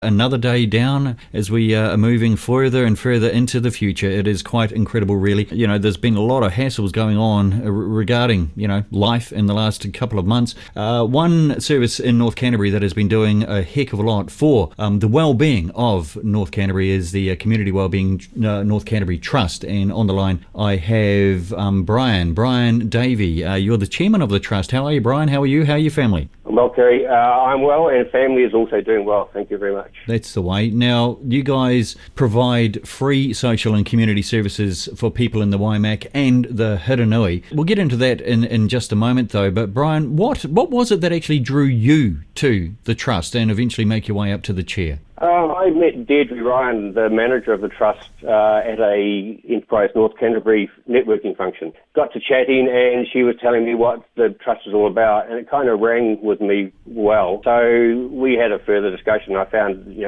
another day down as we are moving further and further into the future. It is quite incredible, really. There's been a lot of hassles going on regarding, life in the last couple of months. One service in North Canterbury that has been doing a heck of a lot for the well-being of North Canterbury is the Community Wellbeing North Canterbury Trust. And on the line, I have Brian Davey. You're the chairman of the trust. How are you, Brian? How are you? How are your family? I'm well, Kerry. I'm well, and family is also doing well. Thank you very much. That's the way. Now, you guys provide free social and community services for people in the Waimak and the Hiranui. We'll get into that in just a moment, though. But Brian, what was it that actually drew you to the trust and eventually make your way up to the chair? I met Deirdre Ryan, the manager of the trust, at a Enterprise North Canterbury networking function. Got to chatting, and she was telling me what the trust is all about, and it kind of rang with me well. So we had a further discussion. I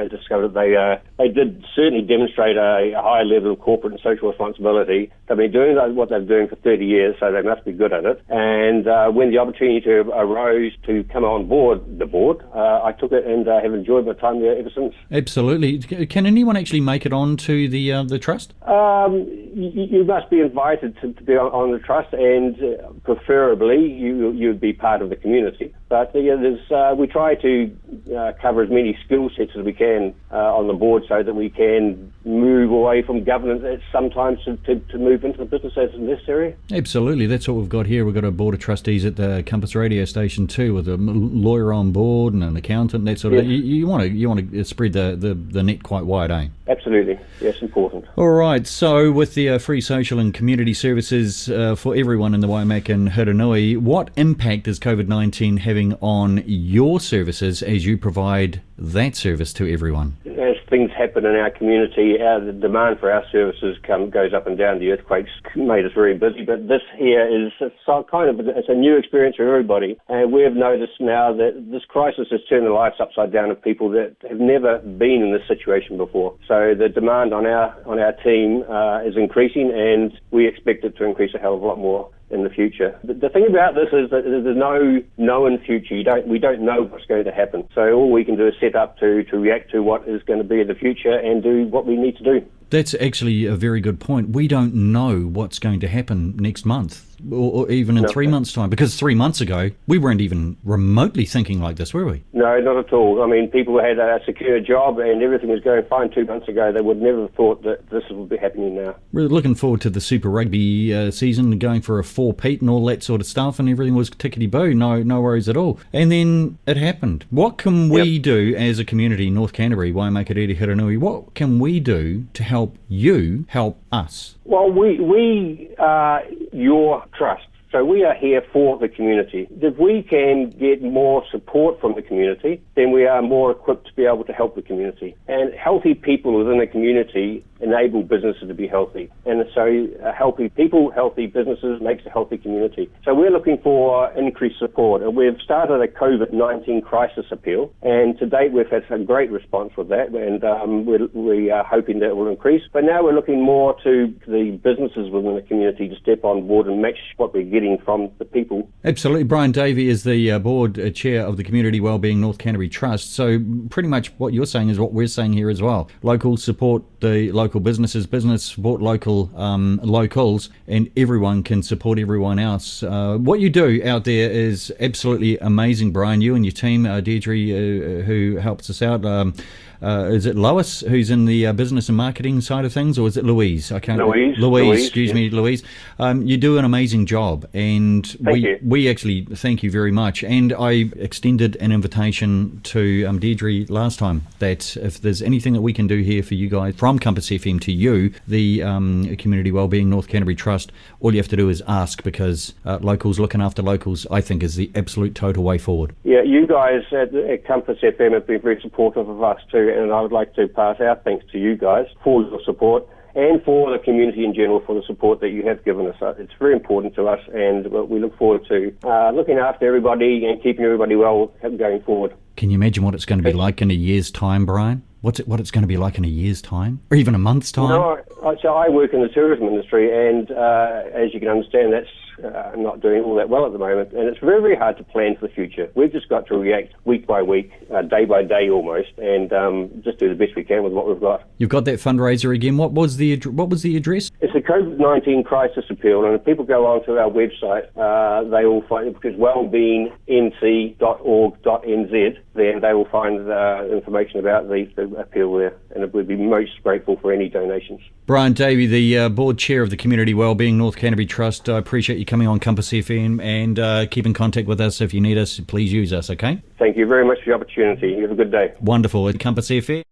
discovered that they did certainly demonstrate a high level of corporate and social responsibility. They've been doing what they've been doing for 30 years, so they must be good at it. And when the opportunity arose to come on board the board, I took it and have enjoyed my time there ever since. Absolutely. Can anyone actually make it on to the trust? You must be invited to be on the trust, and preferably you'd be part of the community. But we try to cover as many skill sets as we can on the board, so that we can move away from governance sometimes to move into the business as necessary. Absolutely, that's what we've got here. We've got a board of trustees at the Compass radio station too, with a lawyer on board and an accountant, that sort of. Yes. You want to spread the net quite wide, eh? Absolutely, yes, important. All right, so with the free social and community services for everyone in the Waimak and Hiranui, what impact is COVID-19 having on your services as you provide that service to everyone? As things happen in our community, the demand for our services goes up and down. The earthquakes made us very busy, but this here it's a new experience for everybody. And we've noticed now that this crisis has turned the lives upside down of people that have never been in this situation before. So the demand on our team is increasing, and we expect it to increase a hell of a lot more in the future. The thing about this is that there's no known future. We don't know what's going to happen. So all we can do is set up to react to what is going to be in the future and do what we need to do. That's actually a very good point. We don't know what's going to happen next month or even in 3 months' time, because 3 months ago we weren't even remotely thinking like this, were we? No, not at all. I mean, people had a secure job and everything was going fine 2 months ago. They would never have thought that this would be happening now. We're looking forward to the Super Rugby season, going for a 4-peat and all that sort of stuff, and everything was tickety-boo, no worries at all. And then it happened. What can we do as a community, North Canterbury, Waimakariri, Hiranui, what can we do to help you help us? Well, we are your trust. So we are here for the community. If we can get more support from the community, then we are more equipped to be able to help the community. And healthy people within the community enable businesses to be healthy. And so healthy people, healthy businesses makes a healthy community. So we're looking for increased support. And we've started a COVID-19 crisis appeal. And to date, we've had a great response with that. And we are hoping that it will increase. But now we're looking more to the businesses within the community to step on board and match what we're getting from the people. Absolutely. Brian Davey is the board chair of the Community Wellbeing North Canterbury Trust. So pretty much what you're saying is what we're saying here as well. Locals support the local businesses, business support local locals, and everyone can support everyone else. What you do out there is absolutely amazing, Brian. You and your team, Deirdre, who helps us out. Is it Lois who's in the business and marketing side of things, or is it Louise? Louise, excuse me, Louise. You do an amazing job, and we actually thank you very much. And I extended an invitation to Deirdre last time that if there's anything that we can do here for you guys from Compass FM to you, the Community Wellbeing North Canterbury Trust, all you have to do is ask, because locals looking after locals, I think, is the absolute total way forward. Yeah, you guys at Compass FM have been very supportive of us too, and I would like to pass our thanks to you guys for your support and for the community in general for the support that you have given us. It's very important to us, and we look forward to looking after everybody and keeping everybody well going forward. Can you imagine what it's going to be like in a year's time, Brian? What it's going to be like in a year's time, or even a month's time? No, so I work in the tourism industry, and as you can understand, that's not doing all that well at the moment, and it's very, very hard to plan for the future. We've just got to react week by week, day by day almost, and just do the best we can with what we've got. You've got that fundraiser again. What was the address? It's the COVID-19 Crisis Appeal, and if people go onto our website, they will find it, because wellbeingnc.org.nz, then they will find information about the appeal there, and we'd be most grateful for any donations. Brian Davey, the board chair of the Community Wellbeing North Canterbury Trust, I appreciate you coming on Compass FM, and keep in contact with us. If you need us, please use us, okay? Thank you very much for the opportunity. You have a good day. Wonderful. At Compass FM.